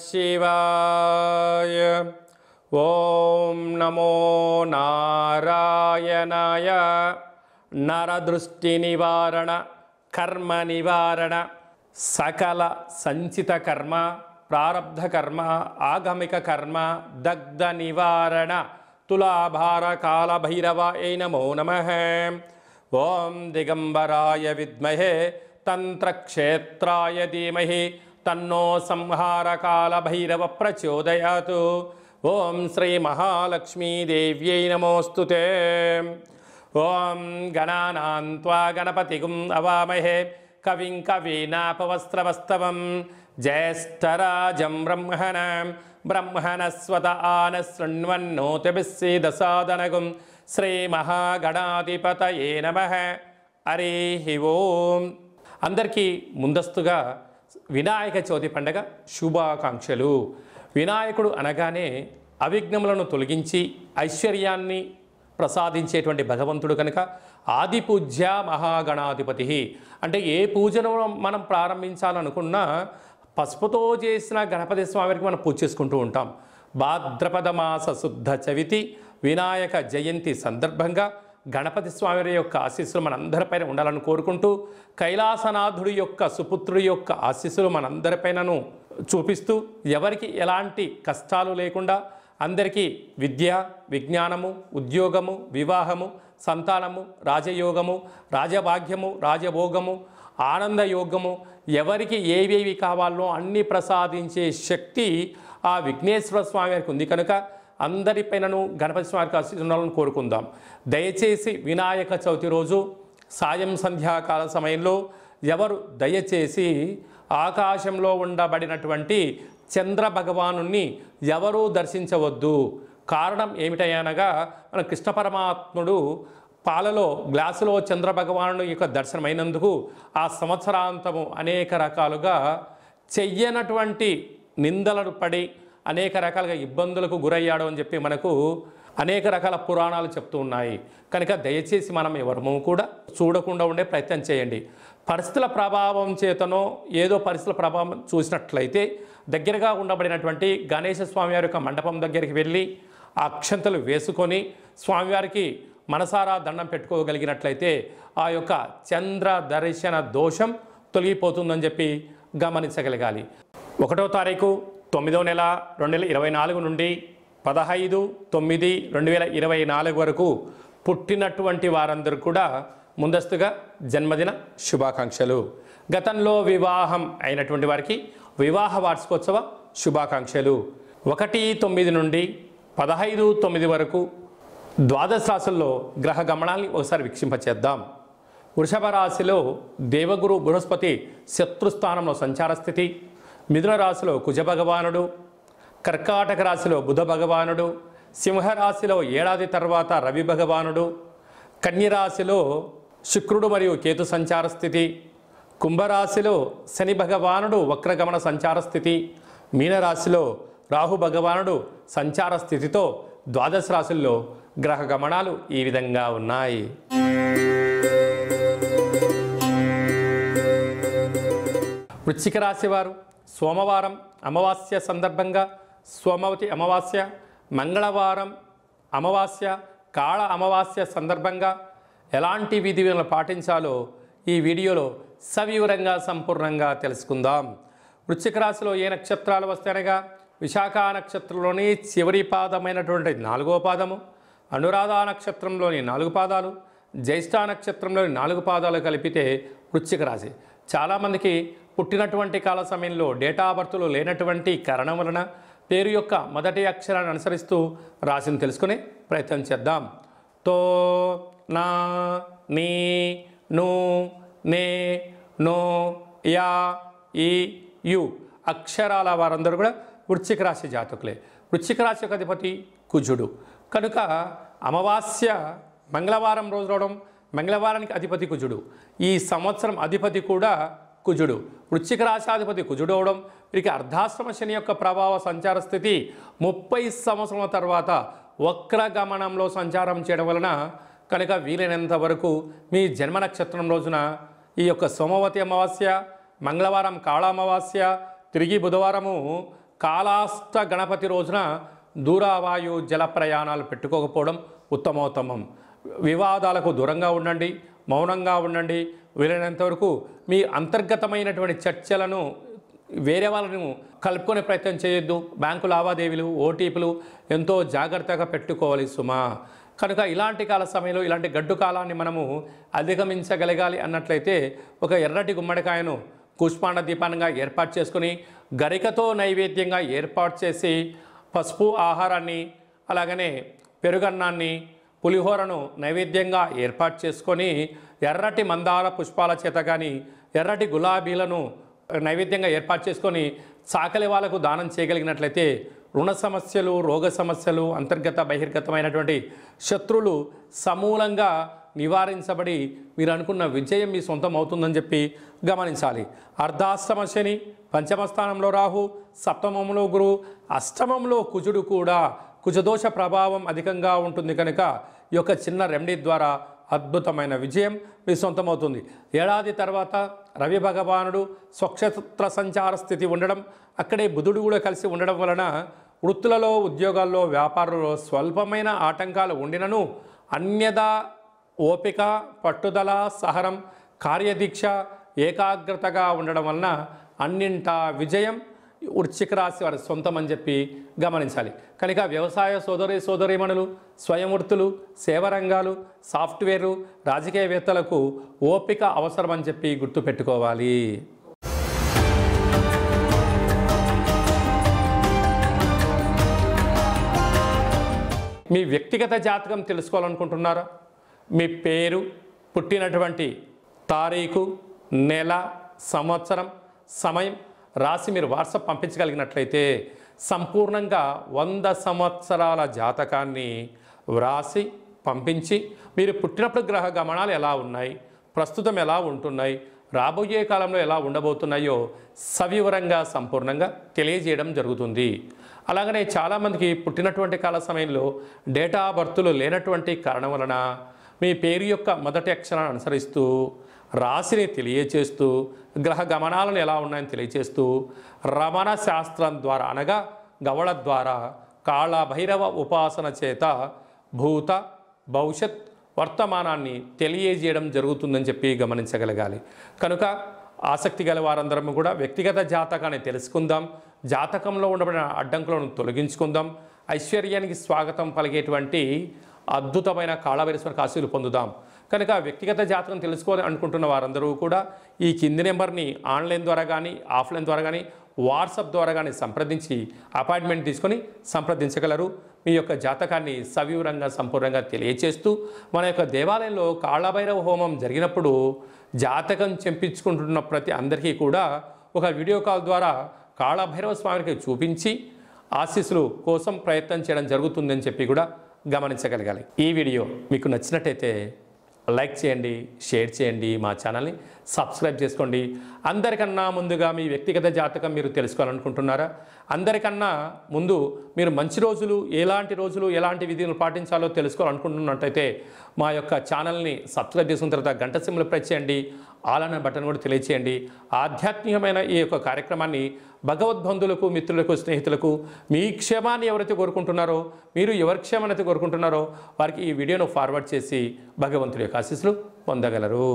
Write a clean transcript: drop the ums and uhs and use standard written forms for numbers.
శివాయ. ఓం నమో నారాయణాయ. నరదృష్టి నివారణ, కర్మ నివారణ, సకల సంచిత కర్మ, ప్రారబ్ధ కర్మ, ఆగమిక కర్మ, దగ్ధ నివారణ, తులాభార కాల భైరవాయ నమో నమః. ఓం దిగంబరాయ విద్మహే తంత్రక్షేత్రాయ ధీమహి తన్నో సంహారకాల భైరవ ప్రచోదయాతు. ఓం శ్రీ మహాలక్ష్మీదేవ్యై నమోస్తుతే. ఓం గణానాం త్వా గణపతిగుం అవామహే కవిం కవీనాపవస్త్రవస్తవం జ్యేష్ఠరాజం బ్రహ్మణస్వత ఆనశృణ్వన్నోతిభిస్సీదసాదనగుం శ్రీమహాగణాధిపతయే నమః. హరి ఓం. అందరికీ ముందస్తుగా వినాయక చవితి పండగ శుభాకాంక్షలు. వినాయకుడు అనగానే అవిఘ్నములను తొలగించి ఐశ్వర్యాన్ని ప్రసాదించేటువంటి భగవంతుడు కనుక ఆది పూజ్య మహాగణాధిపతి. అంటే ఏ పూజను మనం ప్రారంభించాలనుకున్నా పసుపుతో చేసిన గణపతి స్వామికి మనం పూజ చేసుకుంటూ ఉంటాం. భాద్రపద మాస శుద్ధ చవితి వినాయక జయంతి సందర్భంగా గణపతి స్వామి యొక్క ఆశీస్సులు మనందరిపైన ఉండాలని కోరుకుంటూ, కైలాసనాథుడి యొక్క సుపుత్రుడి యొక్క ఆశీస్సులు మనందరిపైనను చూపిస్తూ, ఎవరికి ఎలాంటి కష్టాలు లేకుండా అందరికీ విద్య, విజ్ఞానము, ఉద్యోగము, వివాహము, సంతానము, రాజయోగము, రాజభాగ్యము, రాజభోగము, ఆనందయోగము, ఎవరికి ఏవేవి కావాలో అన్నీ ప్రసాదించే శక్తి ఆ విఘ్నేశ్వర స్వామి వారికి ఉంది కనుక అందరిపైనను గణపతి స్వామికి ఆశీర్వాదాలను కోరుకుందాం. దయచేసి వినాయక చవితి రోజు సాయం సంధ్యాకాల సమయంలో ఎవరు దయచేసి ఆకాశంలో ఉండబడినటువంటి చంద్ర భగవాను ఎవరూ దర్శించవద్దు. కారణం ఏమిటనగా మన కృష్ణ పరమాత్ముడు పాలలో గ్లాసులో చంద్ర భగవాను యొక్క దర్శనమైనందుకు ఆ సంవత్సరాంతము అనేక రకాలుగా చెయ్యనటువంటి నిందలను పడి అనేక రకాలుగా ఇబ్బందులకు గురయ్యాడు అని చెప్పి మనకు అనేక రకాల పురాణాలు చెప్తూ ఉన్నాయి. కనుక దయచేసి మనం ఎవరము కూడా చూడకుండా ఉండే ప్రయత్నం చేయండి. పరిస్థితుల ప్రభావం చేతనో ఏదో పరిస్థితుల ప్రభావం చూసినట్లయితే దగ్గరగా ఉండబడినటువంటి గణేశ స్వామివారి యొక్క మండపం దగ్గరికి వెళ్ళి ఆ అక్షంతలు వేసుకొని స్వామివారికి మనసారా దండం పెట్టుకోగలిగినట్లయితే ఆ యొక్క చంద్ర దర్శన దోషం తొలగిపోతుందని చెప్పి గమనించగలగాలి. 1వ తారీఖు 9వ నెల 2024 నుండి 15/9/2024 వరకు పుట్టినటువంటి వారందరూ కూడా ముందస్తుగా జన్మదిన శుభాకాంక్షలు. గతంలో వివాహం అయినటువంటి వారికి వివాహ వార్షికోత్సవ శుభాకాంక్షలు. 1/9 నుండి 15/9 వరకు ద్వాదశ రాశుల్లో గ్రహ గమనాల్ని ఒకసారి వీక్షింపచేద్దాం. వృషభ రాశిలో దేవగురు బృహస్పతి శత్రుస్థానంలో సంచార స్థితి, మిథున రాశిలో కుజ భగవానుడు, కర్కాటక రాశిలో బుధ భగవానుడు, సింహరాశిలో ఏడాది తర్వాత రవి భగవానుడు, కన్యరాశిలో శుక్రుడు మరియు కేతు సంచార స్థితి, కుంభరాశిలో శని భగవానుడు వక్రగమన సంచార స్థితి, మీనరాశిలో రాహు భగవానుడు సంచార స్థితితో ద్వాదశ రాశుల్లో గ్రహ గమనాలు ఈ విధంగా ఉన్నాయి. వృశ్చిక రాశి వారు సోమవారం అమావాస్య సందర్భంగా సోమవతి అమావాస్య, మంగళవారం అమావాస్య, కాళ అమావాస్య సందర్భంగా ఎలాంటి విధి విధానాలు పాటించాలో ఈ వీడియోలో సవివరంగా సంపూర్ణంగా తెలుసుకుందాం. వృశ్చిక రాశిలో ఏ నక్షత్రాలు వస్తాయనగా విశాఖ నక్షత్రంలోని చివరి పాదమైనటువంటి 4వ పాదము, అనురాధ నక్షత్రంలోని 4 పాదాలు, జ్యేష్ఠ నక్షత్రంలోని 4 పాదాలు కలిపితే వృశ్చిక రాశి. చాలామందికి పుట్టినటువంటి కాల సమయంలో డేటా ఆఫ్ బర్త్లు లేనటువంటి కారణం వలన పేరు యొక్క మొదటి అక్షరాన్ని అనుసరిస్తూ రాశిని తెలుసుకునే ప్రయత్నం చేద్దాం. తో, నా, నీ, ను, నే, నో, యా, ఈ, యు అక్షరాల వారందరూ కూడా వృశ్చిక రాశి జాతకులే. వృశ్చిక రాశి యొక్క అధిపతి కుజుడు కనుక అమావాస్య మంగళవారం రోజు రావడం, మంగళవారానికి అధిపతి కుజుడు. ఈ సంవత్సరం అధిపతి కూడా కుజుడు. వృశ్చిక రాశాధిపతి కుజుడు అవడం, వీరికి అర్ధాశ్రమ శని యొక్క ప్రభావ సంచార స్థితి 30 సంవత్సరాల తర్వాత వక్రగమనంలో సంచారం చేయడం వలన కనుక వీలైనంత వరకు మీ జన్మ నక్షత్రం రోజున ఈ యొక్క సోమవతి అమావాస్య, మంగళవారం కాళ అమావాస్య, తిరిగి బుధవారము కాళాస్త గణపతి రోజున దూరవాయు జల ప్రయాణాలు పెట్టుకోకపోవడం ఉత్తమోత్తమం. వివాదాలకు దూరంగా ఉండండి, మౌనంగా ఉండండి. వీలైనంత వరకు మీ అంతర్గతమైనటువంటి చర్చలను వేరే వాళ్ళను కలుపుకునే ప్రయత్నం చేయొద్దు. బ్యాంకు లావాదేవీలు, ఓటీపీలు ఎంతో జాగ్రత్తగా పెట్టుకోవాలి సుమా. కనుక ఇలాంటి కాల సమయంలో ఇలాంటి గడ్డు కాలాన్ని మనము అధిగమించగలగాలి అన్నట్లయితే ఒక ఎర్రటి గుమ్మడికాయను కూష్మాండ దీపానంగా ఏర్పాటు చేసుకుని గరికతో నైవేద్యంగా ఏర్పాటు చేసి పసుపు ఆహారాన్ని అలాగనే పెరుగన్నాన్ని పులిహోరను నైవేద్యంగా ఏర్పాటు చేసుకొని ఎర్రటి మందార పుష్పాల చేత కానీ ఎర్రటి గులాబీలను నైవేద్యంగా ఏర్పాటు చేసుకొని చాకలి వాళ్ళకు దానం చేయగలిగినట్లయితే రుణ సమస్యలు, రోగ సమస్యలు, అంతర్గత బహిర్గతమైనటువంటి శత్రువులు సమూలంగా నివారించబడి మీరు అనుకున్న విజయం మీ సొంతం అవుతుందని చెప్పి గమనించాలి. అర్ధాష్టమ శని, పంచమ స్థానంలో రాహు, సప్తమంలో గురువు, అష్టమంలో కుజుడు కూడా కుజదోష ప్రభావం అధికంగా ఉంటుంది కనుక ఈ యొక్క చిన్న రెమెడీ ద్వారా అద్భుతమైన విజయం మీ సొంతమవుతుంది. ఏడాది తర్వాత రవి భగవానుడు స్వక్షేత్ర సంచార స్థితి ఉండడం, అక్కడే బుధుడు కూడా కలిసి ఉండడం వలన వృత్తులలో, ఉద్యోగాల్లో, వ్యాపారంలో స్వల్పమైన ఆటంకాలు ఉండినను అన్యదా ఓపిక, పట్టుదల, సహనం, కార్యదీక్ష, ఏకాగ్రతగా ఉండడం వలన అన్నింటా విజయం వృశ్చిక రాశి వారి సొంతం అని చెప్పి గమనించాలి. కనుక వ్యవసాయ సోదరీమణులు, స్వయం వృత్తులు, సేవరంగాలు, సాఫ్ట్వేర్లు, రాజకీయవేత్తలకు ఓపిక అవసరమని చెప్పి గుర్తుపెట్టుకోవాలి. మీ వ్యక్తిగత జాతకం తెలుసుకోవాలనుకుంటున్నారా? మీ పేరు, పుట్టినటువంటి తారీఖు, నెల, సంవత్సరం, సమయం రాసి మీరు వాట్సాప్ పంపించగలిగినట్లయితే సంపూర్ణంగా 100 సంవత్సరాల జాతకాన్ని వ్రాసి పంపించి మీరు పుట్టినప్పుడు గ్రహ గమనాలు ఎలా ఉన్నాయి, ప్రస్తుతం ఎలా ఉంటున్నాయి, రాబోయే కాలంలో ఎలా ఉండబోతున్నాయో సవివరంగా సంపూర్ణంగా తెలియజేయడం జరుగుతుంది. అలాగనే చాలామందికి పుట్టినటువంటి కాల సమయంలో డేటా ఆఫ్ బర్త్లు లేనటువంటి కారణం వలన మీ పేరు యొక్క మొదటి అక్షరాన్ని అనుసరిస్తూ రాశిని తెలియచేస్తూ గ్రహ గమనాలను ఎలా ఉన్నాయని తెలియచేస్తూ రమణ శాస్త్రం ద్వారా అనగా గవళ ద్వారా కాళభైరవ ఉపాసన చేత భూత, భవిష్యత్, వర్తమానాన్ని తెలియజేయడం జరుగుతుందని చెప్పి గమనించగలగాలి. కనుక ఆసక్తి గల వారందరం కూడా వ్యక్తిగత జాతకాన్ని తెలుసుకుందాం, జాతకంలో ఉండబడిన అడ్డంకులను తొలగించుకుందాం, ఐశ్వర్యానికి స్వాగతం పలిగేటువంటి అద్భుతమైన కాళభైరవేశ్వర ఆశీస్సులు పొందుదాం. కనుక వ్యక్తిగత జాతకం తెలుసుకోవాలి అనుకుంటున్న వారందరూ కూడా ఈ కింది నెంబర్ని ఆన్లైన్ ద్వారా కానీ, ఆఫ్లైన్ ద్వారా కానీ, వాట్సాప్ ద్వారా కానీ సంప్రదించి అపాయింట్మెంట్ తీసుకొని సంప్రదించగలరు. మీ యొక్క జాతకాన్ని సవివరంగా సంపూర్ణంగా తెలియచేస్తూ మన యొక్క దేవాలయంలో కాళభైరవ హోమం జరిగినప్పుడు జాతకం చెంపించుకుంటున్న ప్రతి అందరికీ కూడా ఒక వీడియో కాల్ ద్వారా కాళభైరవ స్వామికి చూపించి ఆశీస్సులు కోసం ప్రయత్నం చేయడం జరుగుతుందని చెప్పి కూడా గమనించగలగాలి. ఈ వీడియో మీకు నచ్చినట్టయితే లైక్ చేయండి, షేర్ చేయండి, మా ఛానల్ని సబ్స్క్రైబ్ చేసుకోండి. అందరికన్నా ముందుగా మీ వ్యక్తిగత జాతకం మీరు తెలుసుకోవాలనుకుంటున్నారా? అందరికన్నా ముందు మీరు మంచి రోజులు, ఎలాంటి విధులు పాటించాలో తెలుసుకోవాలనుకుంటున్నట్టయితే మా యొక్క ఛానల్ని సబ్స్క్రైబ్ చేసుకున్న తర్వాత గంట సింబల్ ప్రెస్ చేయండి, ఆల్ అనే బటన్ కూడా తెలియచేయండి. ఆధ్యాత్మికమైన ఈ యొక్క కార్యక్రమాన్ని భగవద్బంధువులకు, మిత్రులకు, స్నేహితులకు మీ క్షేమాన్ని ఎవరైతే కోరుకుంటున్నారో, మీరు ఎవరి క్షేమాన్ని కోరుకుంటున్నారో వారికి ఈ వీడియోను ఫార్వర్డ్ చేసి భగవంతుడి యొక్క ఆశీస్సులు పొందగలరు.